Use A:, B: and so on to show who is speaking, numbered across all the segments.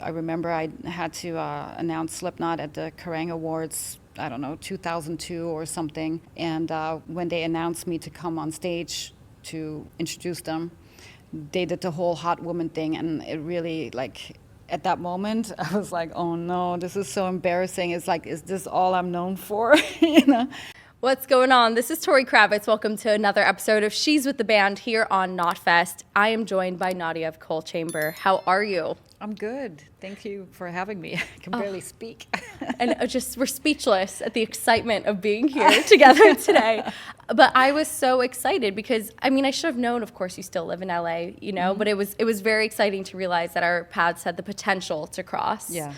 A: I remember I had to announce Slipknot at the Kerrang Awards, I don't know, 2002 or something. And when they announced me to come on stage to introduce them, they did the whole hot woman thing. And it really, like, at that moment, I was like, oh no, this is so embarrassing. It's like, is this all I'm known for? You know?
B: What's going on? This is Tori Kravitz. Welcome to another episode of She's with the Band here on KNOTFEST. I am joined by Nadja of Coal Chamber. How are you?
A: I'm good. Thank you for having me. I can barely speak.
B: And we're speechless at the excitement of being here together today. But I was so excited because, I mean, I should have known, of course, you still live in LA, you know, but it was very exciting to realize that our paths had the potential to cross.
A: Yeah.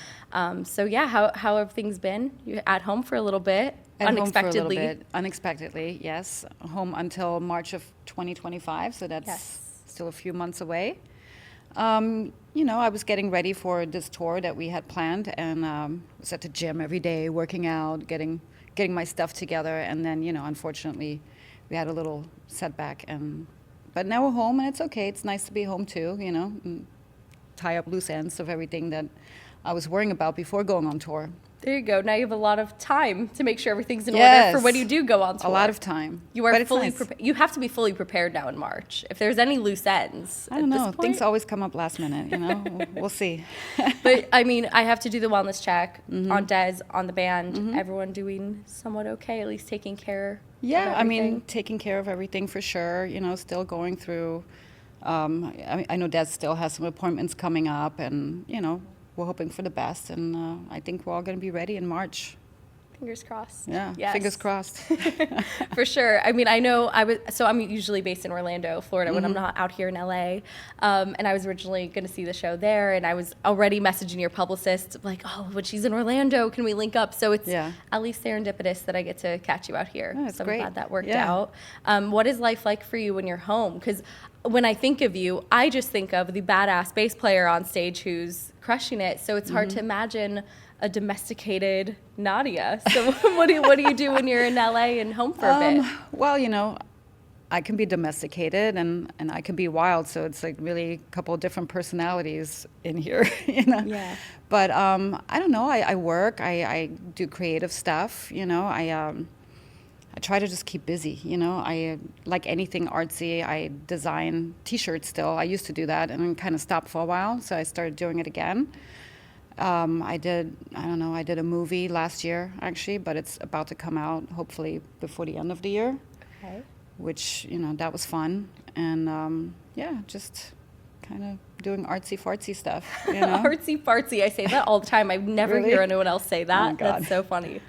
B: So yeah, how have things been? You're at home for a little bit.
A: Unexpectedly. Home for a little bit. Unexpectedly, yes. Home until March of 2025, so that's still a few months away. You know, I was getting ready for this tour that we had planned, and was at the gym every day, working out, getting my stuff together, and then, you know, unfortunately, we had a little setback, but now we're home, and it's okay. It's nice to be home too, you know, and tie up loose ends of everything that I was worrying about before going on tour.
B: There you go. Now you have a lot of time to make sure everything's in order for when you do go on tour.
A: A lot of time.
B: You are fully prepared. You have to be fully prepared now in March. If there's any loose ends,
A: I don't know. Things always come up last minute. You know, we'll see.
B: But I mean, I have to do the wellness check on Dez, on the band. Everyone doing somewhat okay, at least taking care.
A: Yeah, I mean, taking care of everything for sure. You know, still going through. I know Dez still has some appointments coming up, and you know. We're hoping for the best, and I think we're all going to be ready in March.
B: Fingers crossed.
A: Yeah, yes. Fingers crossed.
B: For sure. I mean, I know I'm usually based in Orlando, Florida, when I'm not out here in LA. And I was originally going to see the show there, and I was already messaging your publicist, like, oh, when she's in Orlando, can we link up? So it's at least serendipitous that I get to catch you out here.
A: Oh,
B: so
A: great.
B: I'm glad that worked out. What is life like for you when you're home? Because when I think of you, I just think of the badass bass player on stage who's crushing it. So it's hard to imagine a domesticated Nadja. So what do you do when you're in LA and home for a bit?
A: Well, you know, I can be domesticated and I can be wild. So it's like really a couple of different personalities in here, you know.
B: Yeah.
A: But I don't know. I work. I do creative stuff. You know. I try to just keep busy, you know. I like anything artsy. I design T-shirts still. I used to do that and then kind of stopped for a while, so I started doing it again. I did a movie last year, actually, but it's about to come out, hopefully, before the end of the year.
B: Okay.
A: Which, you know, that was fun. And, just kind of doing artsy-fartsy stuff, you know?
B: Artsy-fartsy. I say that all the time. I never hear anyone else say that.
A: Oh, God.
B: That's so funny.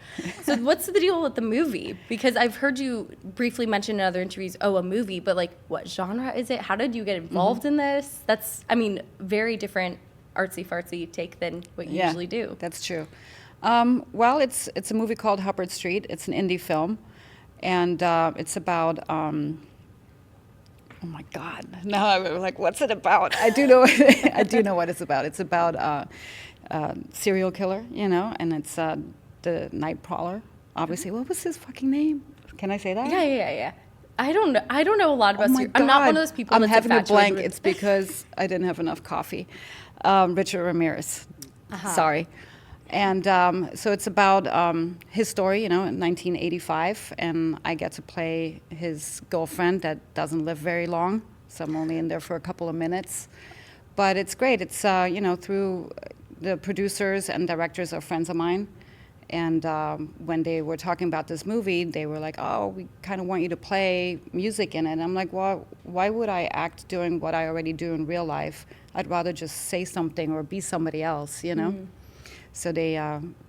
B: So what's the deal with the movie? Because I've heard you briefly mention in other interviews, a movie, but, like, what genre is it? How did you get involved in this? That's, I mean, very different artsy-fartsy take than what you usually do.
A: That's true. Well, it's a movie called Hubbard Street. It's an indie film, and it's about... oh my God! Now I'm like, what's it about? I do know. I do know what it's about. It's about serial killer, you know, and it's the night prowler. Obviously, what was his fucking name? Can I say that?
B: Yeah. I don't know a lot about. I'm not one of those people.
A: I'm having a blank. It's because I didn't have enough coffee. Richard Ramirez. Sorry. And so it's about his story, you know, in 1985, and I get to play his girlfriend that doesn't live very long, so I'm only in there for a couple of minutes. But it's great. It's, you know, through the producers and directors are friends of mine, and when they were talking about this movie, they were like, oh, we kind of want you to play music in it. And I'm like, well, why would I act doing what I already do in real life? I'd rather just say something or be somebody else, you know? So they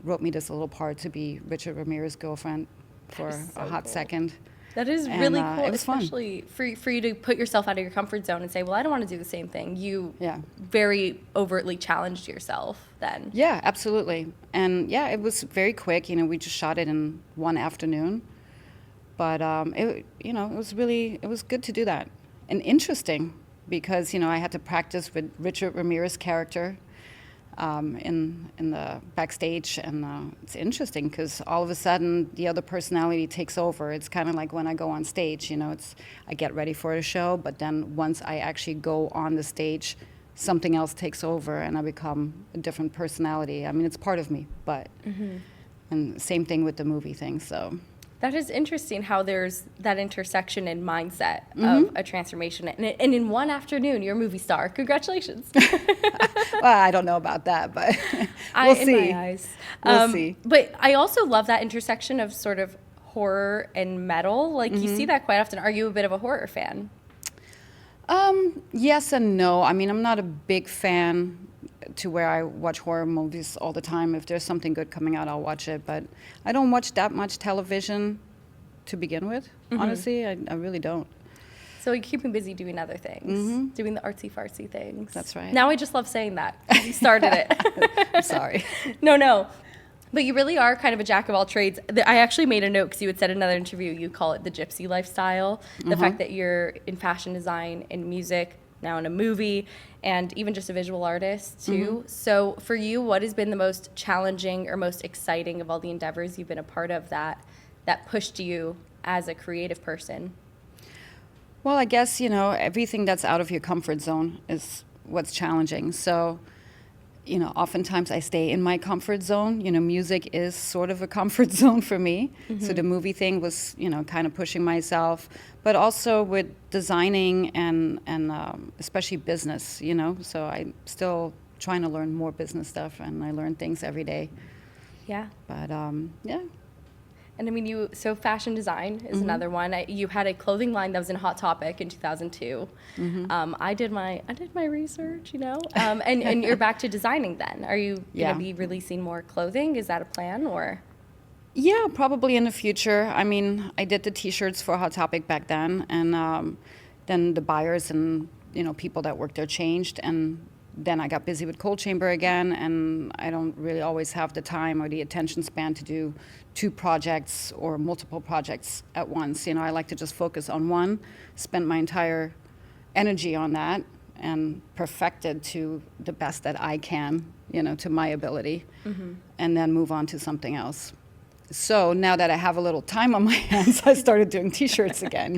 A: wrote me this little part to be Richard Ramirez's girlfriend for a hot second.
B: That is really cool,
A: it was
B: especially
A: fun.
B: For you to put yourself out of your comfort zone and say, well, I don't want to do the same thing. You very overtly challenged yourself then.
A: Yeah, absolutely. And yeah, it was very quick. You know, we just shot it in one afternoon. But it was good to do that. And interesting because, you know, I had to practice with Richard Ramirez's character in the backstage, and it's interesting because all of a sudden the other personality takes over. It's kind of like when I go on stage, you know, I get ready for a show, but then once I actually go on the stage, something else takes over and I become a different personality. I mean, it's part of me, but, and same thing with the movie thing, so.
B: That is interesting how there's that intersection in mindset of a transformation. And in one afternoon, you're a movie star. Congratulations.
A: Well, I don't know about that, but we'll see.
B: In my eyes.
A: We'll see.
B: But I also love that intersection of sort of horror and metal. Like, you see that quite often. Are you a bit of a horror fan?
A: Yes and no. I mean, I'm not a big fan to where I watch horror movies all the time. If there's something good coming out, I'll watch it. But I don't watch that much television to begin with. Honestly, I really don't.
B: So you keep me busy doing other things, doing the artsy fartsy things.
A: That's right.
B: Now I just love saying that. You started it.
A: I'm sorry.
B: No. But you really are kind of a jack of all trades. I actually made a note because you had said in another interview, you call it the gypsy lifestyle. The fact that you're in fashion design, in music, now in a movie, and even just a visual artist too. So for you, what has been the most challenging or most exciting of all the endeavors you've been a part of that pushed you as a creative person?
A: Well, I guess, everything that's out of your comfort zone is what's challenging. So, oftentimes I stay in my comfort zone. Music is sort of a comfort zone for me. So the movie thing was, kind of pushing myself. But also with designing and especially business, So I'm still trying to learn more business stuff, and I learn things every day.
B: Yeah.
A: But, yeah.
B: And I mean, so fashion design is another one. You had a clothing line that was in Hot Topic in 2002. I did my research, and you're back to designing then. Are you going to be releasing more clothing? Is that a plan or?
A: Yeah, probably in the future. I mean, I did the T-shirts for Hot Topic back then, and then the buyers and people that worked there changed, and then I got busy with Cold Chamber again, and I don't really always have the time or the attention span to do 2 projects or multiple projects at once. I like to just focus on one, spend my entire energy on that, and perfect it to the best that I can, to my ability, and then move on to something else. So now that I have a little time on my hands, I started doing T-shirts again,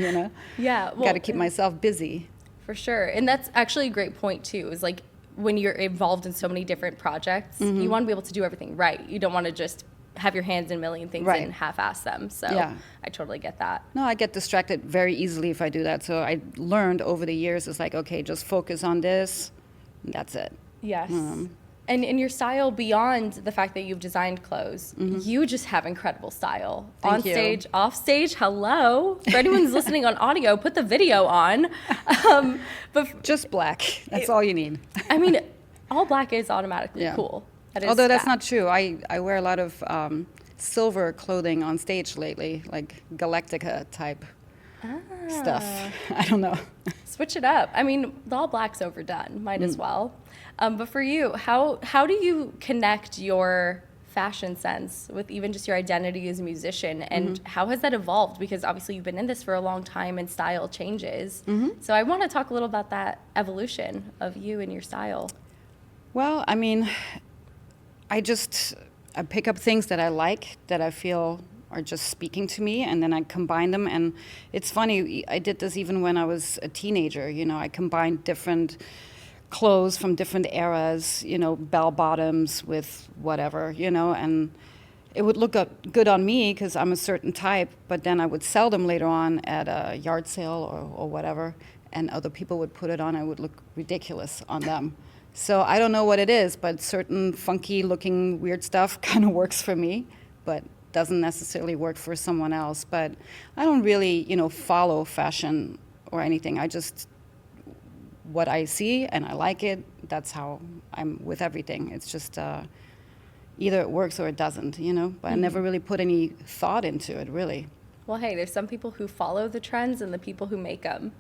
B: Yeah. Well,
A: got to keep myself busy.
B: For sure. And that's actually a great point, too, is like when you're involved in so many different projects, you want to be able to do everything right. You don't want to just have your hands in a million things and half-ass them. So I totally get that.
A: No, I get distracted very easily if I do that. So I learned over the years, it's like, okay, just focus on this, and that's it.
B: Yes. And in your style, beyond the fact that you've designed clothes, you just have incredible style.
A: Thank
B: on
A: you.
B: stage, off stage, hello. For anyone who's listening on audio, put the video on. But
A: Just black. That's all you need.
B: I mean, all black is automatically cool. That is
A: Although that's
B: fact.
A: not true. I wear a lot of silver clothing on stage lately, like Galactica type stuff. I don't know.
B: Switch it up. I mean, the all black's overdone. Might as well. But for you, how do you connect your fashion sense with even just your identity as a musician, and how has that evolved? Because obviously you've been in this for a long time and style changes. So I want to talk a little about that evolution of you and your style.
A: Well, I mean, I pick up things that I like, that I feel are just speaking to me, and then I combine them. And it's funny, I did this even when I was a teenager. I combined different clothes from different eras, bell bottoms with whatever, and it would look good on me because I'm a certain type, but then I would sell them later on at a yard sale or whatever, and other people would put it on, and it would look ridiculous on them. So I don't know what it is, but certain funky looking weird stuff kind of works for me, but doesn't necessarily work for someone else. But I don't really, follow fashion or anything. I just, what I see and I like it, that's how I'm with everything. It's just either it works or it doesn't, but I never really put any thought into it, really.
B: Well, hey, there's some people who follow the trends and the people who make them,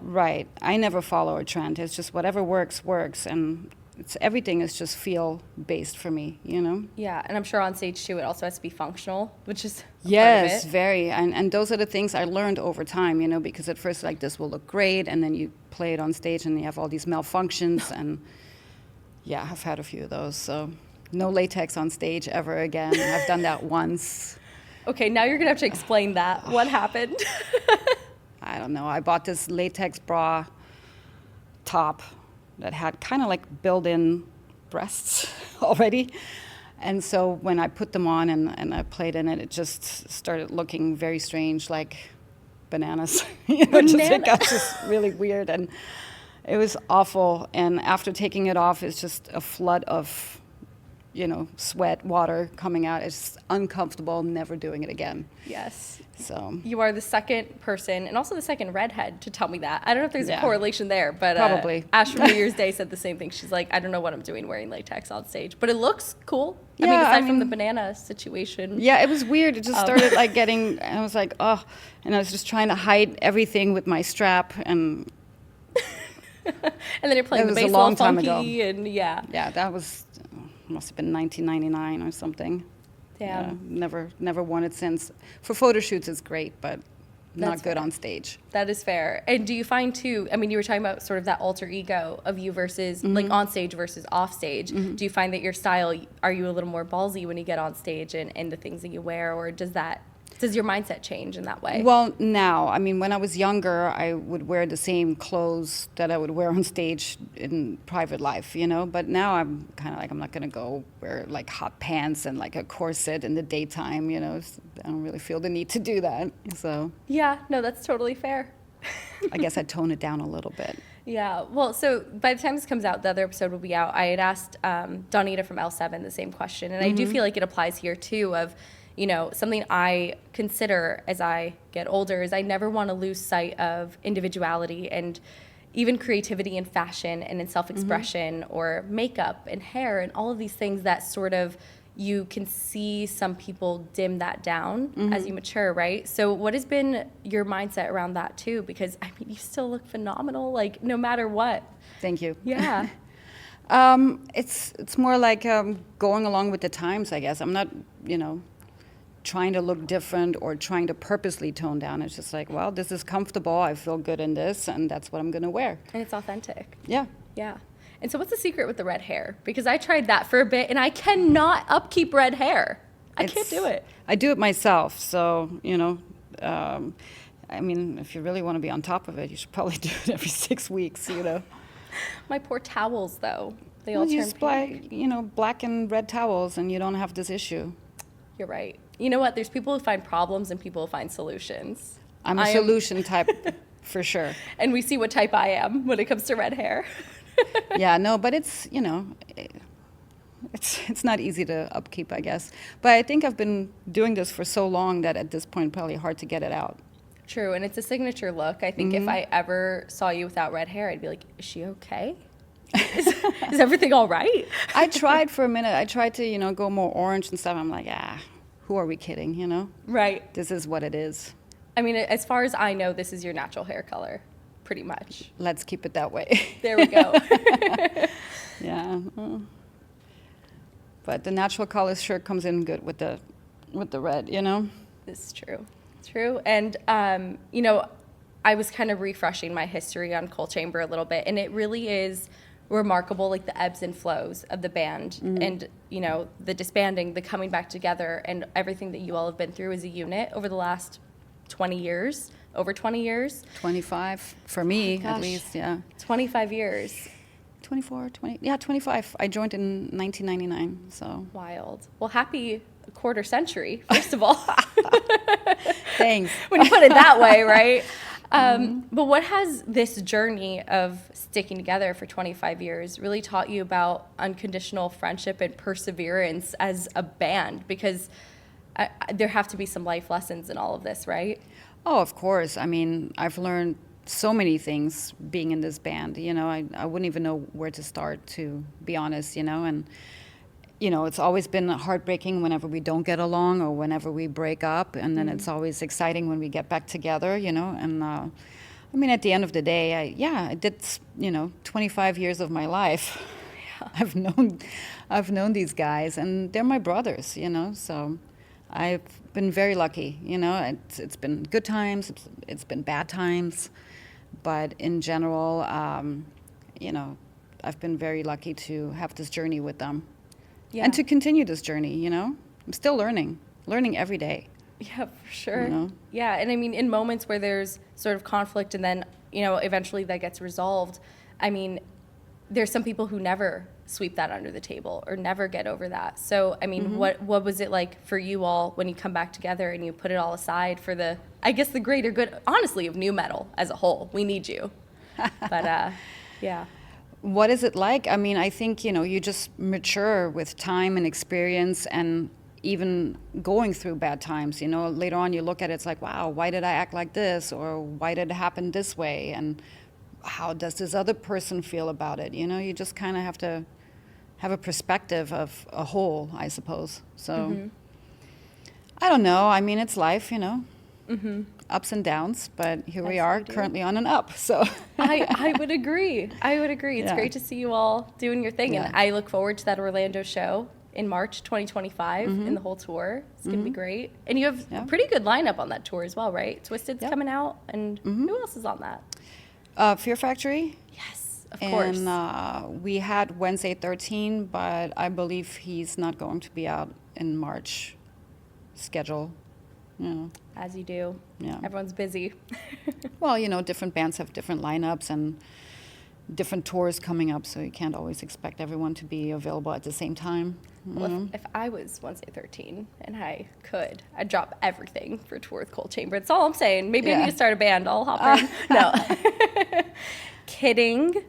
A: Right. I never follow a trend. It's just whatever works, and everything is just feel-based for me,
B: Yeah, and I'm sure on stage, too, it also has to be functional, which is
A: Yes,
B: part of it.
A: very. And those are the things I learned over time, because at first, like, this will look great, and then you play it on stage, and you have all these malfunctions, and, yeah, I've had a few of those, so no latex on stage ever again. I've done that once.
B: Okay, now you're going to have to explain that. What happened?
A: I don't know. I bought this latex bra top, that had kind of like built-in breasts already. And so when I put them on and I played in it, it just started looking very strange, like bananas. It got just really weird, and it was awful. And after taking it off, it's just a flood of, sweat, water coming out. It's uncomfortable, never doing it again.
B: Yes.
A: So
B: you are the second person, and also the second redhead, to tell me that. I don't know if there's a correlation there, but
A: probably.
B: Ash from New Year's Day said the same thing. She's like, I don't know what I'm doing wearing latex on stage, but it looks cool.
A: Yeah,
B: aside from the banana situation.
A: Yeah, it was weird. It just started like getting, I was like, oh, and I was just trying to hide everything with my strap, and
B: and then you're playing the bass a long time ago. And yeah, that
A: was must have been 1999 or something.
B: Damn.
A: Yeah, never worn it since. For photo shoots, it's great, but not good on stage.
B: That is fair. And do you find too, I mean, you were talking about sort of that alter ego of you versus like on stage versus off stage. Do you find that your style, are you a little more ballsy when you get on stage and the things that you wear, or does your mindset change in that way?
A: Well, now, I mean, when I was younger, I would wear the same clothes that I would wear on stage in private life, but now I'm kind of like, I'm not going to go wear like hot pants and like a corset in the daytime, I don't really feel the need to do that. So
B: yeah, no, that's totally fair.
A: I guess I'd tone it down a little bit.
B: Yeah, well, so by the time this comes out, the other episode will be out. I had asked Donita from L7 the same question, and I do feel like it applies here too of, something I consider as I get older is I never want to lose sight of individuality and even creativity in fashion and in self-expression or makeup and hair and all of these things that sort of you can see some people dim that down as you mature, right? So what has been your mindset around that too? Because, I mean, you still look phenomenal, like no matter what.
A: Thank you.
B: Yeah.
A: It's more like going along with the times, I guess. I'm not, trying to look different or trying to purposely tone down. It's just like, well, this is comfortable. I feel good in this, and that's what I'm going to wear.
B: And it's authentic.
A: Yeah.
B: Yeah. And so what's the secret with the red hair? Because I tried that for a bit, and I cannot upkeep red hair. I can't do it.
A: I do it myself, so, I mean, if you really want to be on top of it, you should probably do it every 6 weeks,
B: My poor towels, though. They all turn pink.
A: Black and red towels, and you don't have this issue.
B: You're right. You know what? There's people who find problems and people who find solutions.
A: I'm a solution type for sure.
B: And we see what type I am when it comes to red hair.
A: Yeah, no, but it's, it's not easy to upkeep, I guess. But I think I've been doing this for so long that at this point, probably hard to get it out.
B: True, and it's a signature look. I think if I ever saw you without red hair, I'd be like, is she okay? Is everything all right?
A: I tried for a minute. I tried to, go more orange and stuff. I'm like, who are we kidding,
B: Right.
A: This is what it is.
B: I mean, as far as I know, this is your natural hair color, pretty much.
A: Let's keep it that way.
B: There we go.
A: Yeah. But the natural color sure comes in good with the red,
B: This is true. True. And, I was kind of refreshing my history on Coal Chamber a little bit, and it really is remarkable, like the ebbs and flows of the band and, the disbanding, the coming back together, and everything that you all have been through as a unit over the last 20 years, over 20 years.
A: 25 for me, at least, yeah.
B: 25 years.
A: 24, 20, yeah, 25. I joined in 1999, so.
B: Wild. Well, happy quarter century, first of all.
A: Thanks.
B: When you put it that way, right? But what has this journey of sticking together for 25 years really taught you about unconditional friendship and perseverance as a band? Because there have to be some life lessons in all of this, right?
A: Oh, of course. I mean, I've learned so many things being in this band. I wouldn't even know where to start, to be honest, and it's always been heartbreaking whenever we don't get along or whenever we break up, and then it's always exciting when we get back together, and I mean, at the end of the day, I did 25 years of my life. Yeah. I've known these guys, and they're my brothers, so I've been very lucky. It's been good times, it's been bad times, but in general, I've been very lucky to have this journey with them. Yeah. And to continue this journey, I'm still learning every day.
B: Yeah, for sure. Yeah, and I mean, in moments where there's sort of conflict and then, eventually that gets resolved, I mean, there's some people who never sweep that under the table or never get over that. So, I mean, what was it like for you all when you come back together and you put it all aside for the, I guess, the greater good, honestly, of nu metal as a whole? We need you. But, yeah.
A: What is it like? I mean, I think, you just mature with time and experience, and even going through bad times, later on you look at it, it's like, wow, why did I act like this? Or why did it happen this way? And how does this other person feel about it? You just kind of have to have a perspective of a whole, I suppose. So, I don't know. I mean, it's life, ups and downs, but here we are currently on an up. So
B: I would agree. It's great to see you all doing your thing. And I look forward to that Orlando show in March 2025 in the whole tour. It's going to be great. And you have a pretty good lineup on that tour as well, right? Twisted's coming out. And who else is on that?
A: Fear Factory.
B: Yes, of course.
A: And we had Wednesday 13, but I believe he's not going to be out in March schedule.
B: As you do.
A: Yeah.
B: Everyone's busy.
A: Well, different bands have different lineups and different tours coming up, so you can't always expect everyone to be available at the same time.
B: Well, if I was Wednesday 13 and I could, I'd drop everything for tour with Cold Chamber. That's all I'm saying. Maybe I need to start a band. I'll hop in. No. Kidding.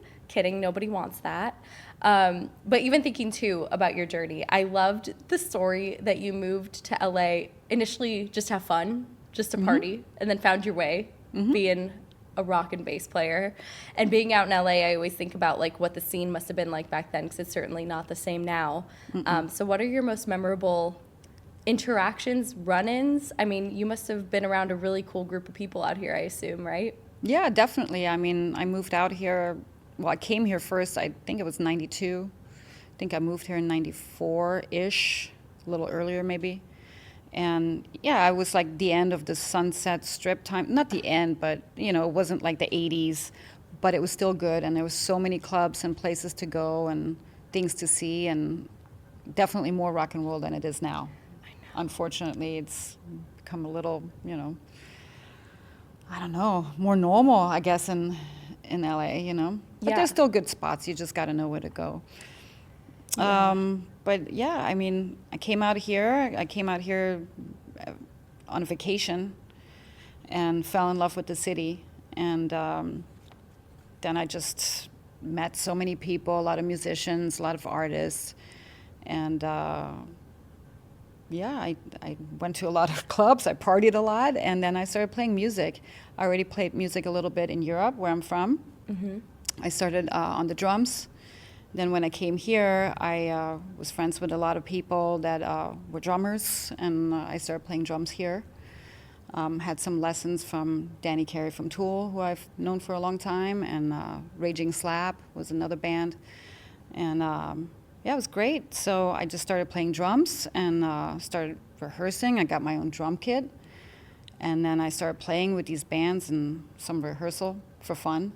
B: Nobody wants that. But even thinking, too, about your journey, I loved the story that you moved to LA initially just to have fun, just to party, and then found your way being a rock and bass player. And being out in LA, I always think about like what the scene must have been like back then, because it's certainly not the same now. So what are your most memorable interactions, run-ins? I mean, you must have been around a really cool group of people out here, I assume, right?
A: Yeah, definitely. I mean, I moved out here. Well, I came here first, I think it was 92. I think I moved here in 94-ish, a little earlier maybe. And yeah, I was like the end of the Sunset Strip time. Not the end, but it wasn't like the 80s, but it was still good. And there was so many clubs and places to go and things to see, and definitely more rock and roll than it is now.
B: I know.
A: Unfortunately, it's become a little, I don't know, more normal, I guess, in LA, But there's still good spots. You just got to know where to go. But yeah, I mean, I came out here on a vacation and fell in love with the city. And then I just met so many people, a lot of musicians, a lot of artists. And I went to a lot of clubs. I partied a lot. And then I started playing music. I already played music a little bit in Europe, where I'm from. I started on the drums. Then when I came here, I was friends with a lot of people that were drummers, and I started playing drums here. Had some lessons from Danny Carey from Tool, who I've known for a long time, and Raging Slab was another band. And it was great. So I just started playing drums and started rehearsing. I got my own drum kit. And then I started playing with these bands and some rehearsal for fun.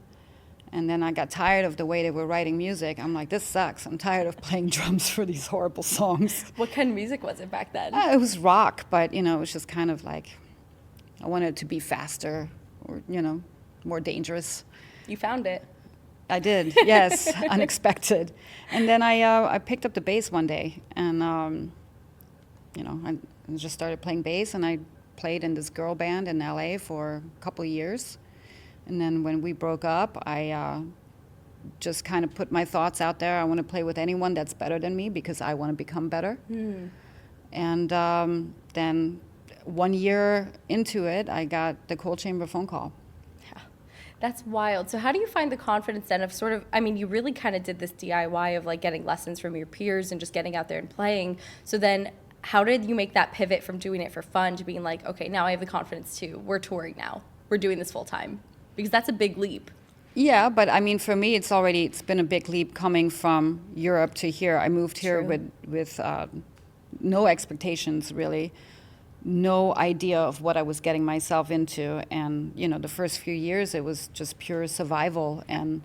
A: And then I got tired of the way they were writing music. I'm like, this sucks. I'm tired of playing drums for these horrible songs.
B: What kind of music was it back then?
A: It was rock, but, it was just kind of like, I wanted it to be faster or, more dangerous.
B: You found it.
A: I did, yes, unexpected. And then I picked up the bass one day, and, I just started playing bass, and I played in this girl band in LA for a couple of years. And then when we broke up, I just kind of put my thoughts out there. I want to play with anyone that's better than me because I want to become better. And then 1 year into it, I got the Cold Chamber phone call.
B: Yeah, that's wild. So how do you find the confidence then of sort of, I mean, you really kind of did this DIY of like getting lessons from your peers and just getting out there and playing. So then how did you make that pivot from doing it for fun to being like, okay, now I have the confidence too. We're touring now. We're doing this full time. Because that's a big leap.
A: Yeah, but I mean, for me, it's been a big leap coming from Europe to here. I moved here with no expectations, really, no idea of what I was getting myself into. And, the first few years, it was just pure survival and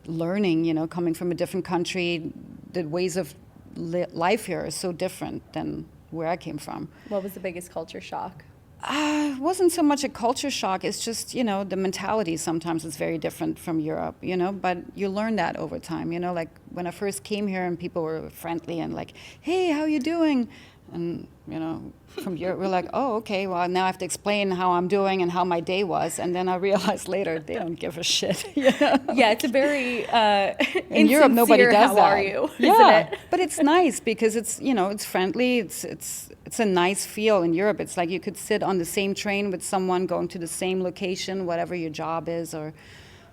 A: learning, coming from a different country. The ways of life here are so different than where I came from.
B: What was the biggest culture shock?
A: It wasn't so much a culture shock. It's just, the mentality sometimes is very different from Europe, but you learn that over time, like when I first came here and people were friendly and like, hey, how you doing? And, from Europe, we're like, oh, okay, well, now I have to explain how I'm doing and how my day was. And then I realized later, they don't give a shit,
B: Yeah, it's a very
A: in Europe, nobody does
B: how
A: that.
B: are you,
A: Yeah,
B: isn't it?
A: but it's nice because it's, it's friendly. It's a nice feel in Europe. It's like you could sit on the same train with someone going to the same location, whatever your job is, or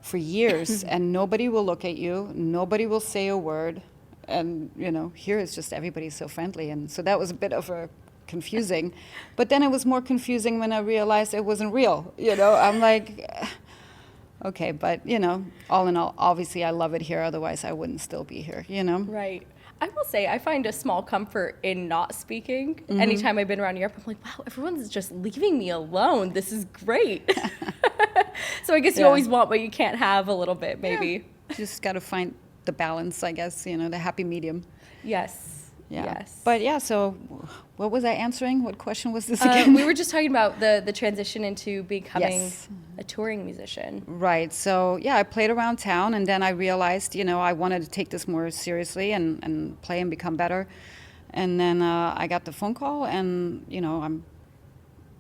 A: for years, and nobody will look at you. Nobody will say a word. And, here it's just everybody's so friendly. And so that was a bit of a confusing. But then it was more confusing when I realized it wasn't real. I'm like, okay, but, all in all, obviously I love it here. Otherwise, I wouldn't still be here,
B: Right. I will say I find a small comfort in not speaking. Anytime I've been around Europe, I'm like, wow, everyone's just leaving me alone. This is great. So I guess you always want what you can't have a little bit, maybe.
A: Yeah. Just got to find the balance, I guess, the happy medium.
B: Yes.
A: Yeah.
B: Yes.
A: But yeah, so what was I answering? What question was this again?
B: We were just talking about the transition into becoming a touring musician.
A: Right. So yeah, I played around town, and then I realized, I wanted to take this more seriously and play and become better. And then I got the phone call, and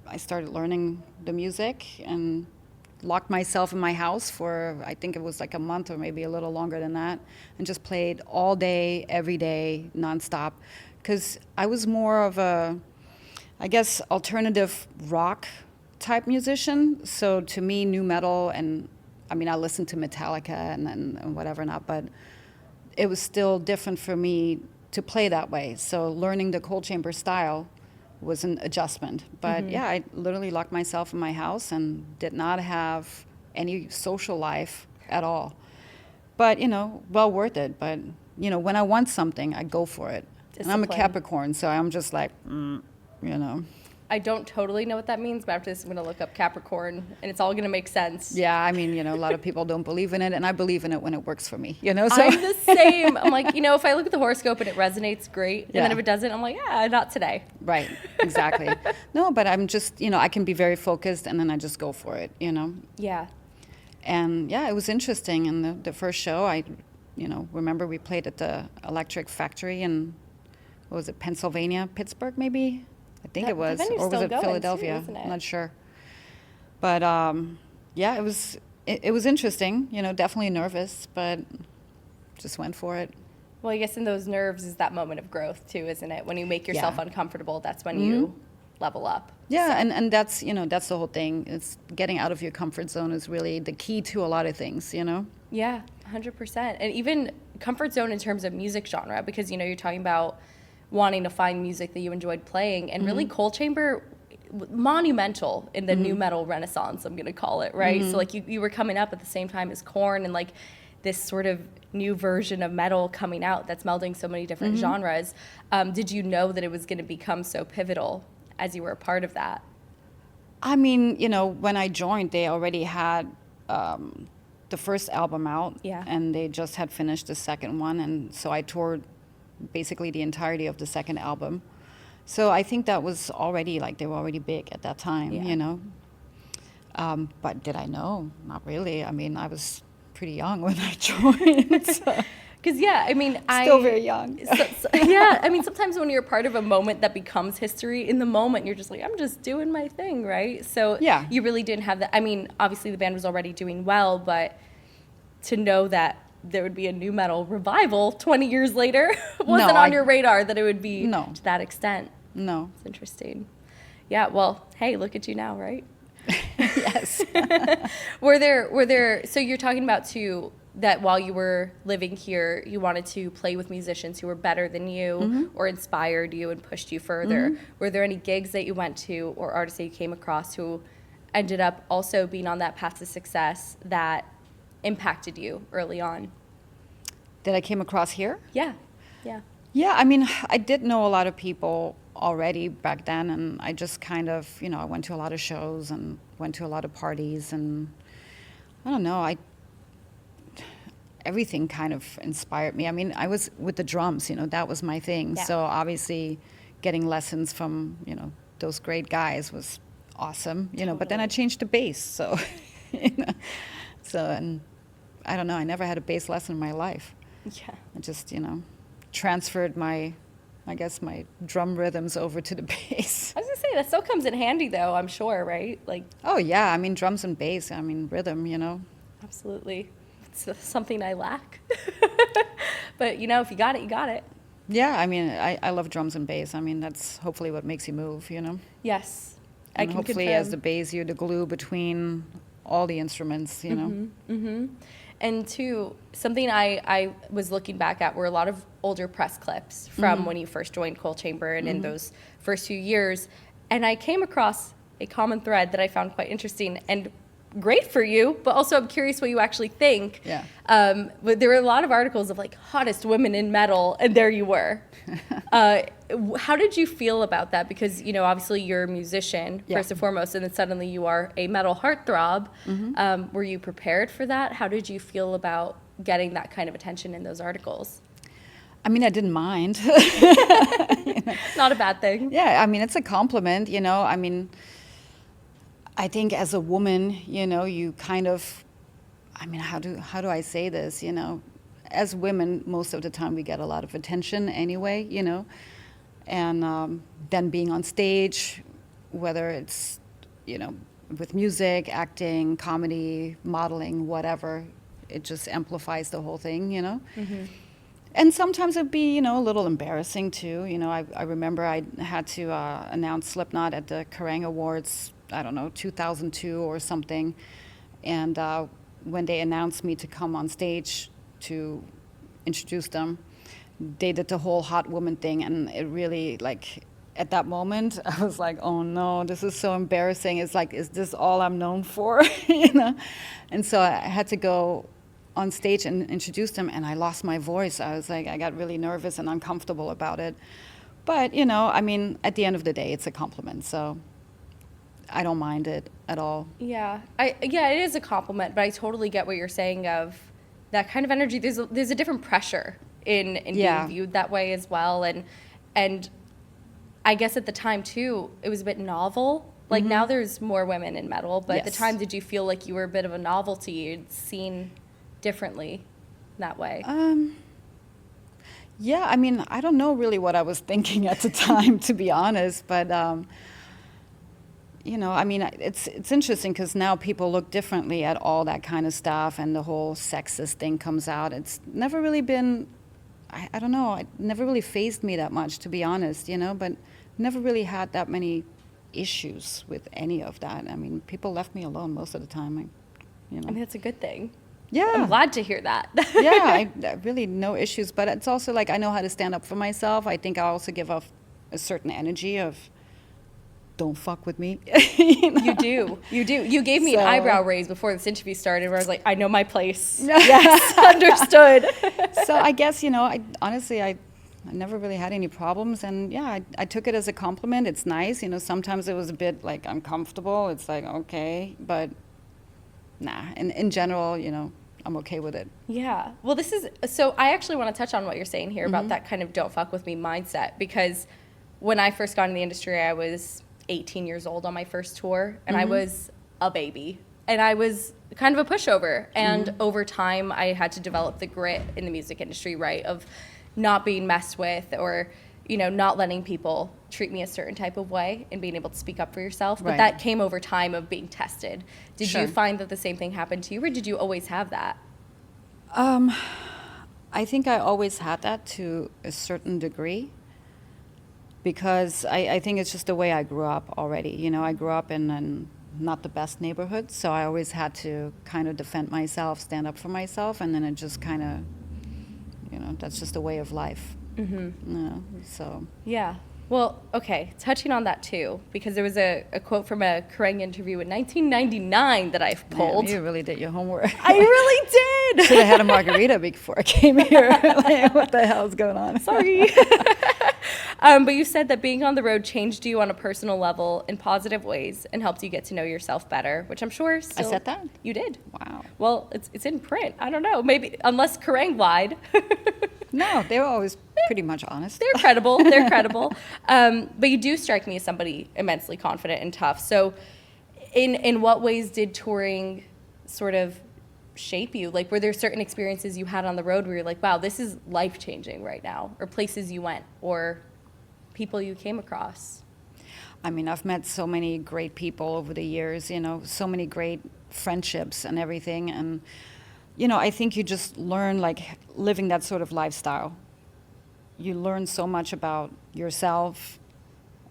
A: I started learning the music and locked myself in my house for, I think it was like a month or maybe a little longer than that, and just played all day, every day, nonstop. Because I was more of a, I guess, alternative rock type musician. So to me, new metal, and I mean, I listened to Metallica and whatever not, but it was still different for me to play that way. So learning the cold chamber style was an adjustment. But yeah, I literally locked myself in my house and did not have any social life at all. But, well worth it. But, when I want something, I go for it. And I'm a Capricorn, so I'm just like,
B: I don't totally know what that means, but after this, I'm going to look up Capricorn, and it's all going to make sense.
A: Yeah, I mean, a lot of people don't believe in it, and I believe in it when it works for me, So.
B: I'm the same. I'm like, if I look at the horoscope and it resonates, great. And then if it doesn't, I'm like, yeah, not today.
A: Right, exactly. No, but I'm just, I can be very focused, and then I just go for it,
B: Yeah.
A: And yeah, it was interesting. And the first show, I, remember we played at the Electric Factory in, what was it, Pennsylvania, Pittsburgh maybe? I think it was, or was it Philadelphia?
B: Too,
A: I'm not sure. But yeah, it was interesting. Definitely nervous, but just went for it.
B: Well, I guess in those nerves is that moment of growth too, isn't it? When you make yourself uncomfortable, that's when you level up.
A: Yeah, so. and that's that's the whole thing. It's getting out of your comfort zone is really the key to a lot of things.
B: Yeah, 100%, and even comfort zone in terms of music genre, because you're talking about wanting to find music that you enjoyed playing, and really cold chamber, monumental in the new metal renaissance, I'm gonna call it, right? So like you were coming up at the same time as Korn, and like this sort of new version of metal coming out that's melding so many different genres. Did you know that it was gonna become so pivotal as you were a part of that?
A: I mean, when I joined, they already had the first album out, and they just had finished the second one, and so I toured basically the entirety of the second album. So I think that was already, like, they were already big at that time, But did I know? Not really. I mean, I was pretty young when I joined.
B: Because,
A: Still very young.
B: Sometimes when you're part of a moment that becomes history, in the moment, you're just like, I'm just doing my thing, right? So you really didn't have that. I mean, obviously the band was already doing well, but to know that there would be a new metal revival 20 years later wasn't on your radar, that it would be to that extent.
A: No.
B: It's interesting. Yeah, well, hey, look at you now, right?
A: Yes.
B: Were there, so you're talking about too, that while you were living here, you wanted to play with musicians who were better than you or inspired you and pushed you further. Were there any gigs that you went to or artists that you came across who ended up also being on that path to success that impacted you early on?
A: That I came across here?
B: Yeah.
A: Yeah, I mean, I did know a lot of people already back then, and I just kind of, I went to a lot of shows and went to a lot of parties, and I don't know, everything kind of inspired me. I mean, I was with the drums, that was my thing. Yeah. So obviously getting lessons from, those great guys was awesome, but then I changed to bass. So, and I don't know, I never had a bass lesson in my life.
B: Yeah.
A: I just, transferred my drum rhythms over to the bass.
B: I was gonna say, that still comes in handy though, I'm sure, right? Like.
A: Oh yeah, I mean, drums and bass, rhythm,
B: Absolutely. It's something I lack. But, if you got it, you got it.
A: Yeah, I love drums and bass. That's hopefully what makes you move,
B: Yes,
A: and
B: I can
A: hopefully
B: confirm.
A: as the bass, you're the glue between all the instruments,
B: And two, something I was looking back at were a lot of older press clips from when you first joined Coal Chamber and in those first few years. And I came across a common thread that I found quite interesting and great for you, but also I'm curious what you actually think.
A: Yeah.
B: But there were a lot of articles of like hottest women in metal, and there you were. How did you feel about that? Because, obviously you're a musician, first and foremost, and then suddenly you are a metal heartthrob. Were you prepared for that? How did you feel about getting that kind of attention in those articles?
A: I didn't mind.
B: Not a bad thing.
A: Yeah, it's a compliment, I think as a woman, you kind of, how do I say this, as women, most of the time we get a lot of attention anyway, and then being on stage, whether it's, with music, acting, comedy, modeling, whatever, it just amplifies the whole thing, And sometimes it'd be, a little embarrassing too. I remember I had to announce Slipknot at the Kerrang Awards, 2002 or something. And when they announced me to come on stage to introduce them, they did the whole hot woman thing. And it really, at that moment, I was like, oh no, this is so embarrassing. It's like, is this all I'm known for? And so I had to go on stage and introduce them, and I lost my voice. I was like, I got really nervous and uncomfortable about it. But, at the end of the day, it's a compliment. So I don't mind it at all.
B: Yeah, it is a compliment, but I totally get what you're saying of that kind of energy. There's a different pressure in being viewed that way as well, and I guess at the time too, it was a bit novel. Like now there's more women in metal, but at the time, did you feel like you were a bit of a novelty? You'd seen differently that way?
A: Yeah, I don't know really what I was thinking at the time, to be honest, but it's interesting because now people look differently at all that kind of stuff, and the whole sexist thing comes out. It's never really been, I don't know, it never really fazed me that much, to be honest, but never really had that many issues with any of that. People left me alone most of the time.
B: That's a good thing.
A: Yeah.
B: I'm glad to hear that.
A: Yeah, I really no issues, but it's also like I know how to stand up for myself. I think I also give off a certain energy of don't fuck with me.
B: You do. You gave me an eyebrow raise before this interview started where I was like, I know my place. Yes, understood.
A: So I guess, I honestly never really had any problems, and yeah, I took it as a compliment. It's nice. Sometimes it was a bit like uncomfortable. It's like, okay, but nah, in general, I'm okay with it.
B: Yeah. Well, so I actually want to touch on what you're saying here about that kind of don't fuck with me mindset, because when I first got in the industry, I was 18 years old on my first tour, and I was a baby, and I was kind of a pushover. And over time, I had to develop the grit in the music industry, right, of not being messed with, or not letting people treat me a certain type of way and being able to speak up for yourself. But that came over time of being tested. Did you find that the same thing happened to you, or did you always have that?
A: I think I always had that to a certain degree, because I think it's just the way I grew up already. I grew up in not the best neighborhood, so I always had to kind of defend myself, stand up for myself, and then it just kind of, that's just a way of life. So.
B: Yeah. Well, okay, touching on that too, because there was a quote from a Kerrang interview in 1999 that I've pulled.
A: Man, you really did your homework.
B: I really did!
A: Should have had a margarita before I came here. Like, what the hell's going on?
B: Sorry. But you said that being on the road changed you on a personal level in positive ways and helped you get to know yourself better, which I'm sure still...
A: I said that?
B: You did.
A: Wow.
B: Well, it's in print. I don't know. Maybe, unless Kerrang lied.
A: No, they were always pretty much honest.
B: They're credible. They're credible. But you do strike me as somebody immensely confident and tough. So in what ways did touring sort of shape you? Like, were there certain experiences you had on the road where you're like, wow, this is life-changing right now? Or places you went or people you came across?
A: I mean, I've met so many great people over the years, you know, so many great friendships and everything. And, you know, I think you just learn, like, living that sort of lifestyle. You learn so much about yourself,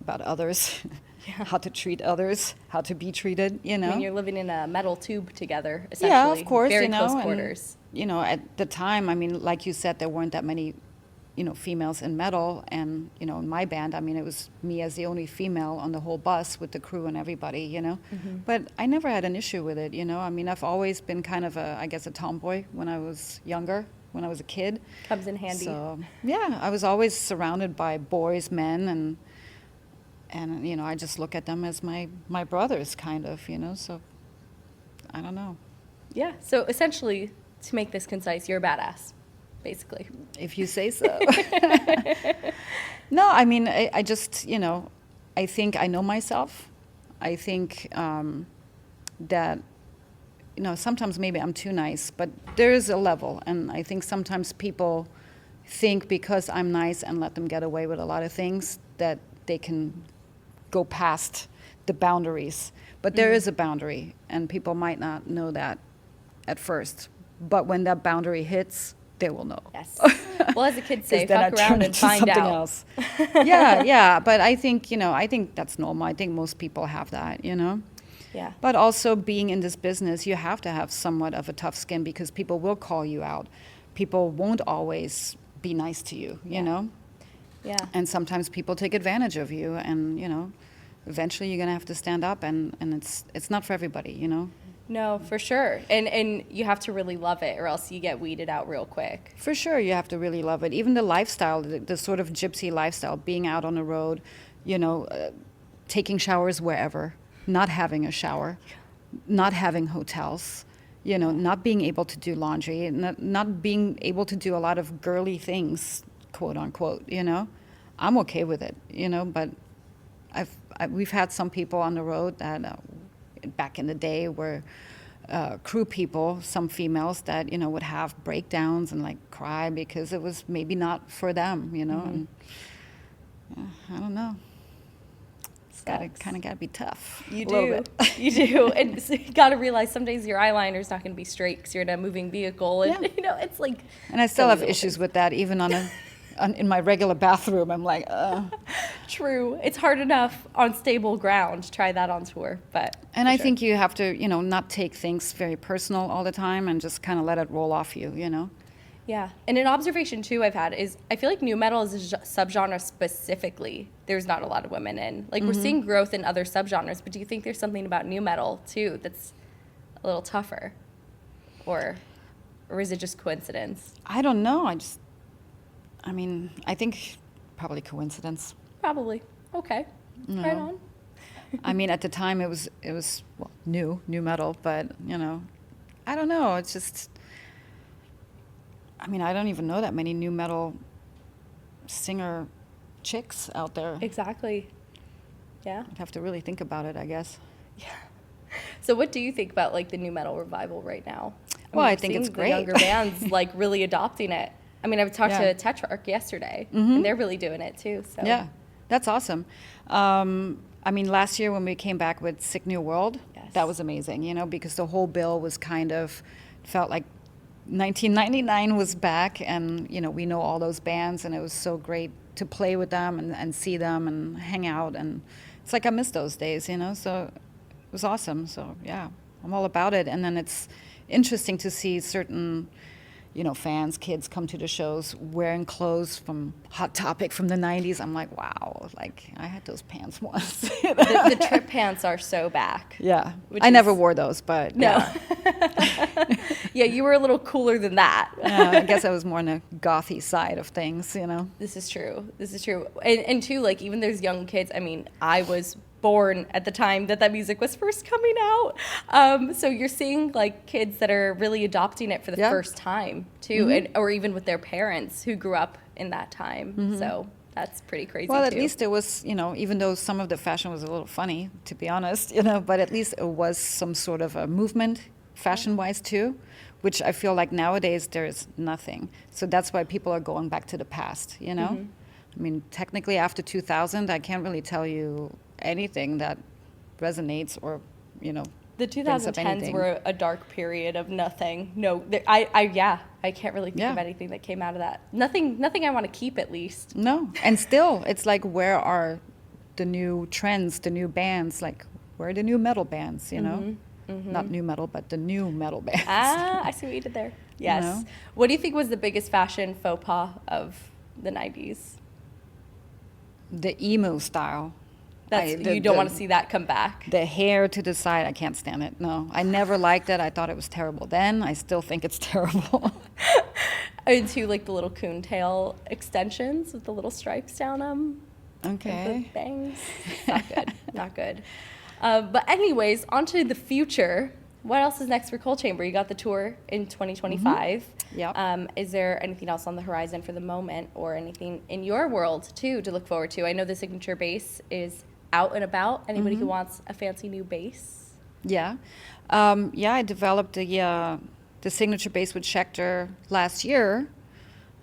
A: about others, how to treat others, how to be treated, you know.
B: I mean, you're living in a metal tube together, essentially.
A: Yeah, of course,
B: Very
A: you know.
B: close quarters.
A: And, you know, at the time, I mean, like you said, there weren't that many, you know, females in metal. And, you know, in my band, I mean, it was me as the only female on the whole bus with the crew and everybody, you know.
B: Mm-hmm.
A: But I never had an issue with it, you know. I mean, I've always been kind of a, I guess, a tomboy when I was younger, when I was a kid.
B: Comes in handy.
A: So, yeah, I was always surrounded by boys, men, and you know, I just look at them as my brothers, kind of, you know. So, I don't know.
B: Yeah. So essentially, to make this concise, you're a badass, basically.
A: If you say so. No, I mean, I just, you know, I think I know myself. I think that, you know, sometimes maybe I'm too nice, but there is a level. And I think sometimes people think because I'm nice and let them get away with a lot of things that they can go past the boundaries. But there is a boundary, and people might not know that at first. But when that boundary hits, they will know.
B: Yes. Well, as the kids say,
A: 'Cause then
B: fuck
A: I turn
B: around and
A: into
B: find
A: something
B: out.
A: else. Yeah. But I think, you know, I think that's normal. I think most people have that, you know.
B: Yeah.
A: But also being in this business, you have to have somewhat of a tough skin because people will call you out. People won't always be nice to you, you know.
B: Yeah.
A: And sometimes people take advantage of you, and, you know, eventually you're going to have to stand up, and it's not for everybody, you know.
B: No, for sure. And you have to really love it, or else you get weeded out real quick.
A: For sure, you have to really love it. Even the lifestyle, the sort of gypsy lifestyle, being out on the road, you know, taking showers wherever, not having a shower, not having hotels, you know, not being able to do laundry, not being able to do a lot of girly things, quote unquote, you know. I'm okay with it, you know, but we've had some people on the road that back in the day were crew people, some females that, you know, would have breakdowns and like cry because it was maybe not for them, you know. And I don't know. It's kind of got to be tough.
B: You
A: a little
B: do.
A: bit.
B: You do. And so you got to realize some days your eyeliner's not going to be straight because you're in a moving vehicle. And,
A: Yeah.
B: you know, it's like...
A: And I still have issues with that, even in my regular bathroom. I'm like,
B: True. It's hard enough on stable ground. Try that on tour. But
A: And I think you have to, you know, not take things very personal all the time and just kind of let it roll off you, you know?
B: Yeah. And an observation, too, I've had is I feel like nu metal is a subgenre specifically. There's not a lot of women in. Like, we're seeing growth in other subgenres, but do you think there's something about nu metal, too, that's a little tougher? Or is it just coincidence?
A: I don't know. I mean, I think probably coincidence.
B: Probably. Okay.
A: No.
B: Right on.
A: I mean, at the time it was well, new metal, but, you know, I don't know. It's just, I mean, I don't even know that many nu metal singer chicks out there.
B: Exactly. Yeah.
A: I'd have to really think about it, I guess.
B: Yeah. So what do you think about, like, the nu metal revival right now?
A: Well, I
B: we're
A: think it's
B: seeing
A: great.
B: The younger bands, like, really adopting it. I mean, I've talked to Tetrarch yesterday, and they're really doing it, too. So.
A: Yeah, that's awesome. I mean, last year when we came back with Sick New World, that was amazing, you know, because the whole bill was kind of, felt like 1999 was back, and, you know, we know all those bands, and it was so great to play with them and see them and hang out, and it's like I miss those days, you know, so it was awesome. So, yeah, I'm all about it. And then it's interesting to see certain, you know, fans, kids come to the shows wearing clothes from Hot Topic from the 90s. I'm like, wow, like, I had those pants once.
B: The trip pants are so back.
A: Yeah.
B: Which
A: I
B: is-
A: never wore those, but
B: No.
A: yeah.
B: Yeah, you were a little cooler than that.
A: I guess I was more on the gothy side of things, you know.
B: This is true. This is true. And too, like, even there's young kids. I mean, I was born at the time that music was first coming out. So you're seeing, like, kids that are really adopting it for the first time, too, and or even with their parents who grew up in that time. So that's pretty crazy,
A: Well, at
B: too.
A: least it was, you know, even though some of the fashion was a little funny, to be honest, you know, but at least it was some sort of a movement, fashion-wise, too, which I feel like nowadays there's nothing. So that's why people are going back to the past, you know? I mean, technically after 2000, I can't really tell you anything that resonates or, you know,
B: The
A: brings up
B: 2010s
A: anything.
B: were a dark period of nothing. No, I can't really think of anything that came out of that. Nothing I want to keep, at least.
A: No, and still, it's like, where are the new trends, the new bands? Like, where are the new metal bands, you know? Not new metal, but the new metal bands.
B: I see what you did there. Yes.
A: know?
B: What do you think was the biggest fashion faux pas of the 90s?
A: The emo style.
B: You don't want to see that come back.
A: The hair to the side, I can't stand it. No, I never liked it. I thought it was terrible then. I still think it's terrible.
B: And too, like, the little coontail extensions with the little stripes down them.
A: Okay.
B: The bangs. Not good. Not good. But anyways, on to the future. What else is next for Coal Chamber? You got the tour in 2025.
A: Yep.
B: Is there anything else on the horizon for the moment, or anything in your world, too, to look forward to? I know the signature bass is out and about. Anybody who wants a fancy new bass?
A: Yeah. I developed the signature bass with Schecter last year,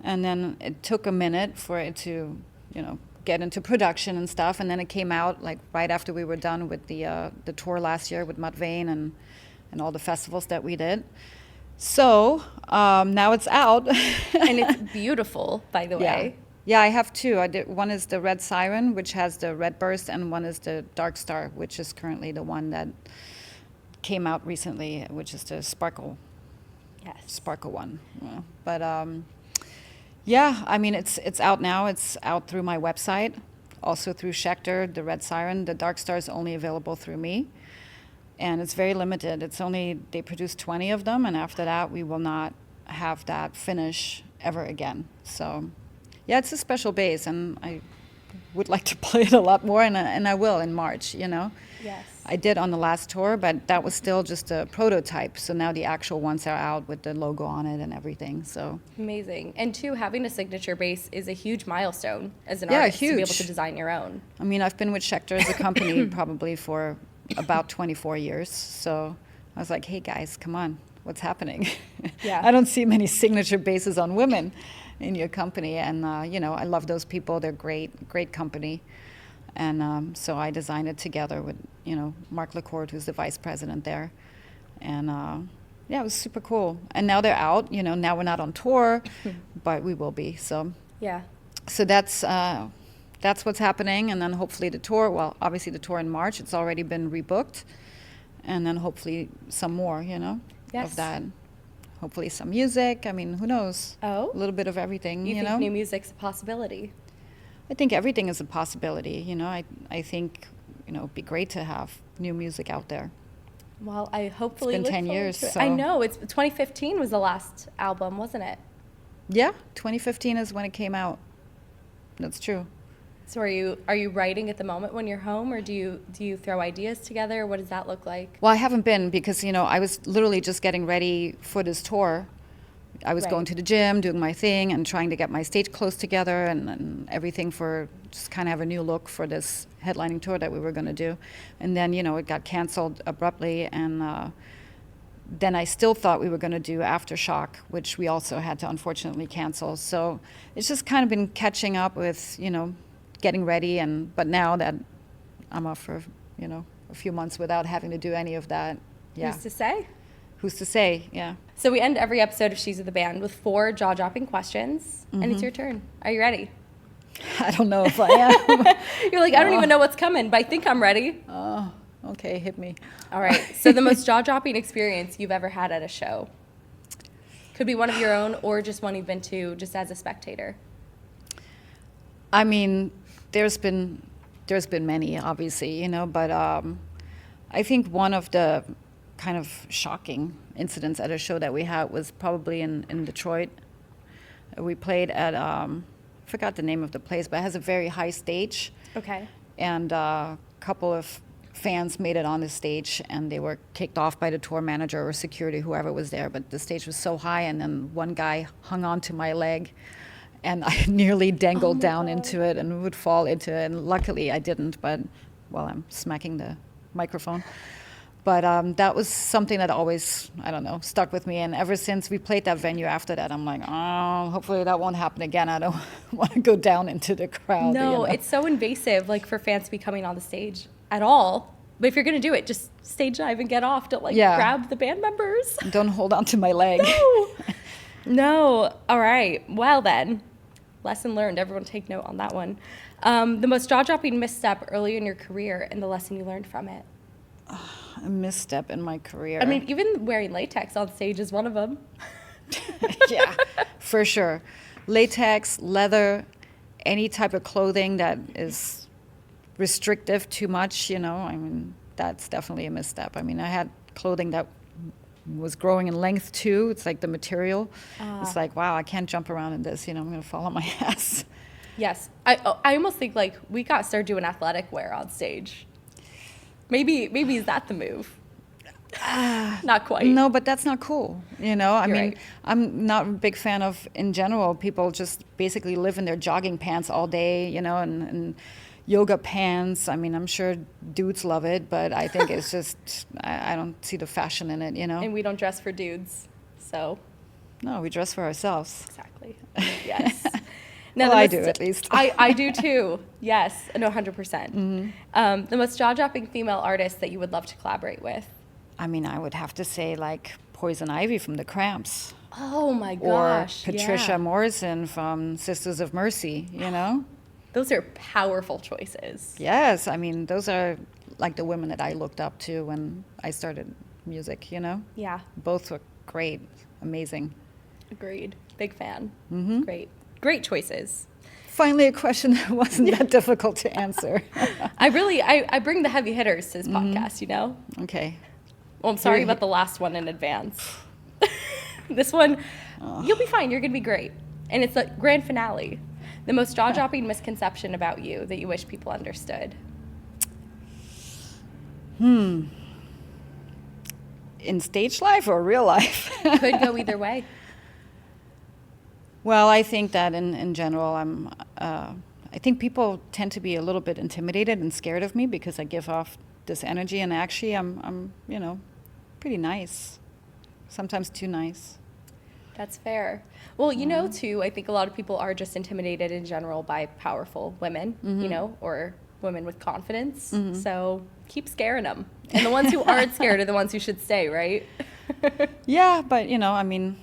A: and then it took a minute for it to, you know, get into production and stuff, and then it came out like right after we were done with the tour last year with Mudvayne and all the festivals that we did. So now it's out.
B: And it's beautiful, by the way.
A: Yeah, I have two. One is the Red Siren, which has the red burst, and one is the Dark Star, which is currently the one that came out recently, which is the Sparkle one. Yeah. But I mean, it's out now. It's out through my website, also through Schecter. The Red Siren, the Dark Star is only available through me, and it's very limited. They produce 20 of them, and after that, we will not have that finish ever again. So, yeah, it's a special bass, and I would like to play it a lot more, and I will in March. You know.
B: Yes.
A: I did on the last tour, but that was still just a prototype. So now the actual ones are out with the logo on it and everything. So
B: amazing. And two, having a signature bass is a huge milestone as an artist to be able to design your own.
A: I mean, I've been with Schecter as a company probably for about 24 years. So I was like, hey guys, come on, what's happening?
B: Yeah.
A: I don't see many signature basses on women in your company. And, I love those people. They're great company. And so I designed it together with, Mark Lacourt, who's the vice president there. And, it was super cool. And now they're out. Now we're not on tour, but we will be. So
B: yeah.
A: So that's what's happening. And then hopefully the tour, well, obviously the tour in March, it's already been rebooked. And then hopefully some more,
B: Yes.
A: of that. Hopefully some music. I mean, who knows?
B: Oh.
A: A little bit of everything,
B: You think new music's a possibility?
A: I think everything is a possibility. I think, it'd be great to have new music out there.
B: Well, I hopefully
A: It's been
B: look
A: 10 years.
B: to it.
A: So.
B: I know. It's 2015 was the last album, wasn't it?
A: Yeah, 2015 is when it came out. That's true.
B: So are you writing at the moment when you're home, or do you throw ideas together? What does that look like?
A: Well, I haven't been because, I was literally just getting ready for this tour. I was going to the gym, doing my thing, and trying to get my stage clothes together and everything for just kind of have a new look for this headlining tour that we were going to do. And then, it got canceled abruptly, and then I still thought we were going to do Aftershock, which we also had to unfortunately cancel. So it's just kind of been catching up with, getting ready, but now that I'm off for, a few months without having to do any of that, yeah.
B: Who's to say?
A: Who's to say, yeah.
B: So we end every episode of She's with the Band with 4 jaw-dropping questions, and it's your turn. Are you ready?
A: I don't know if I am.
B: You're like, I don't even know what's coming, but I think I'm ready.
A: Oh, okay, hit me.
B: All right, so the most jaw-dropping experience you've ever had at a show? Could be one of your own or just one you've been to just as a spectator.
A: I mean, there's been many, obviously, but I think one of the kind of shocking incidents at a show that we had was probably in Detroit. We played at, forgot the name of the place, but it has a very high stage.
B: Okay.
A: And a couple of fans made it on the stage, and they were kicked off by the tour manager or security, whoever was there. But the stage was so high, and then one guy hung onto my leg, and I nearly dangled down into it and would fall into it. And luckily I didn't, but, well, I'm smacking the microphone. But that was something that always, I don't know, stuck with me. And ever since we played that venue after that, I'm like, oh, hopefully that won't happen again. I don't want to go down into the crowd.
B: No,
A: you know?
B: it's so invasive, like, for fans to be coming on the stage at all. But if you're going to do it, just stage dive and get off. Don't, like, grab the band members.
A: Don't hold on to my leg.
B: No. No. All right. Well, then, lesson learned. Everyone take note on that one. The most jaw-dropping misstep early in your career and the lesson you learned from it.
A: A misstep in my career.
B: I mean, even wearing latex on stage is one of them.
A: Yeah, for sure. Latex, leather, any type of clothing that is restrictive too much, you know, I mean, that's definitely a misstep. I mean, I had clothing that was growing in length too. It's like the material. It's like, wow, I can't jump around in this, you know, I'm going to fall on my ass.
B: Yes. I almost think, like, we got to start doing athletic wear on stage. Maybe is that the move? Not quite.
A: No, but that's not cool. You know, I
B: You're
A: mean,
B: right.
A: I'm not a big fan of, in general, people just basically live in their jogging pants all day, you know, and yoga pants. I mean, I'm sure dudes love it, but I think it's just, I don't see the fashion in it, you know.
B: And we don't dress for dudes, so.
A: No, we dress for ourselves.
B: Exactly. Yes.
A: Well, I do, at least.
B: I do too. Yes, no, 100%. The most jaw-dropping female artist that you would love to collaborate with.
A: I mean, I would have to say, like, Poison Ivy from The Cramps.
B: Oh my gosh.
A: Or Patricia
B: yeah.
A: Morrison from Sisters of Mercy, you know?
B: Those are powerful choices.
A: Yes, I mean, those are like the women that I looked up to when I started music, you know?
B: Yeah,
A: Both were great, amazing.
B: agreed. Big fan. Great choices.
A: Finally, a question that wasn't that difficult to answer.
B: I bring the heavy hitters to this podcast, you know?
A: Okay.
B: Well, I'm sorry about the last one in advance. This one, you'll be fine. You're going to be great. And it's the grand finale. The most jaw-dropping misconception about you that you wish people understood.
A: In stage life or real life?
B: Could go either way.
A: Well, I think that in general, I think people tend to be a little bit intimidated and scared of me because I give off this energy, and actually I'm you know, pretty nice. Sometimes too nice.
B: That's fair. Well, you know, too, I think a lot of people are just intimidated in general by powerful women, you know, or women with confidence. So keep scaring them. And the ones who aren't scared are the ones who should stay, right?
A: Yeah, but, you know, I mean,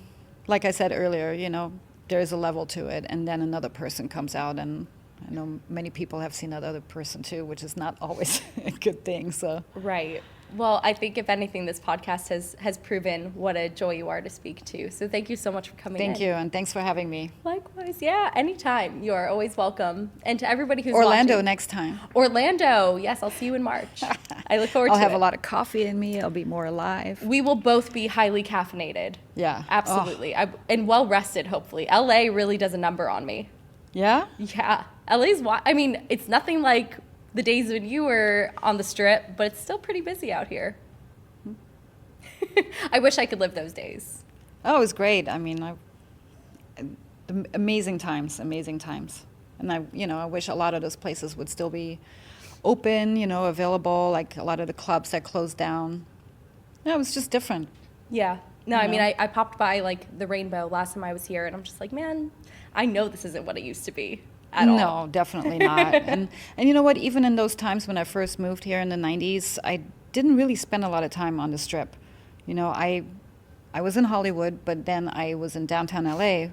A: like I said earlier, you know, there is a level to it, and then another person comes out, and I know many people have seen that other person too, which is not always a good thing, so.
B: Right. Well, I think if anything, this podcast has proven what a joy you are to speak to. So thank you so much for coming in.
A: Thank you, and thanks for having me.
B: Likewise. Yeah, anytime. You are always welcome. And to everybody who's
A: Orlando
B: watching.
A: next time.
B: Orlando. Yes, I'll see you in March. I look forward to it.
A: I'll have a lot of coffee in me. I'll be more alive.
B: We will both be highly caffeinated.
A: Yeah.
B: Absolutely. And well rested, hopefully. LA really does a number on me.
A: Yeah?
B: Yeah. I mean, it's nothing like the days when you were on the Strip, but it's still pretty busy out here. I wish I could live those days.
A: Oh, it was great. I mean, amazing times. And I wish a lot of those places would still be open, you know, available, like a lot of the clubs that closed down. Yeah, it was just different.
B: Yeah. No,
A: You
B: I mean,
A: know?
B: I popped by, like, the Rainbow last time I was here, and I'm just like, man, I know this isn't what it used to be at all.
A: No, definitely not. And you know what? Even in those times when I first moved here in the 90s, I didn't really spend a lot of time on the Strip. You know, I was in Hollywood, but then I was in downtown LA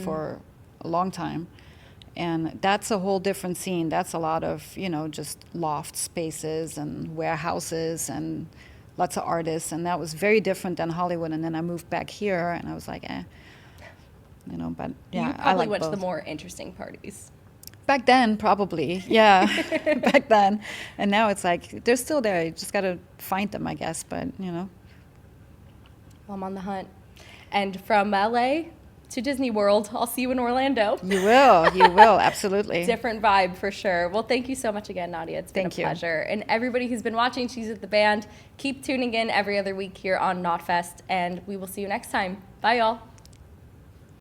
A: for a long time. And that's a whole different scene. That's a lot of, you know, just loft spaces and warehouses and lots of artists. And that was very different than Hollywood. And then I moved back here, and I was like, you know, but yeah,
B: You
A: I
B: probably
A: like
B: went to
A: both.
B: the more interesting parties.
A: Back then, probably, yeah, back then. And now it's like, they're still there. You just got to find them, I guess. But, you know,
B: Well, I'm on the hunt. And from LA to Disney World, I'll see you in Orlando.
A: You will, absolutely.
B: Different vibe for sure. Well, thank you so much again, Nadja. It's been a pleasure. And everybody who's been watching She's at the Band, keep tuning in every other week here on KNOTFEST, and we will see you next time. Bye, y'all.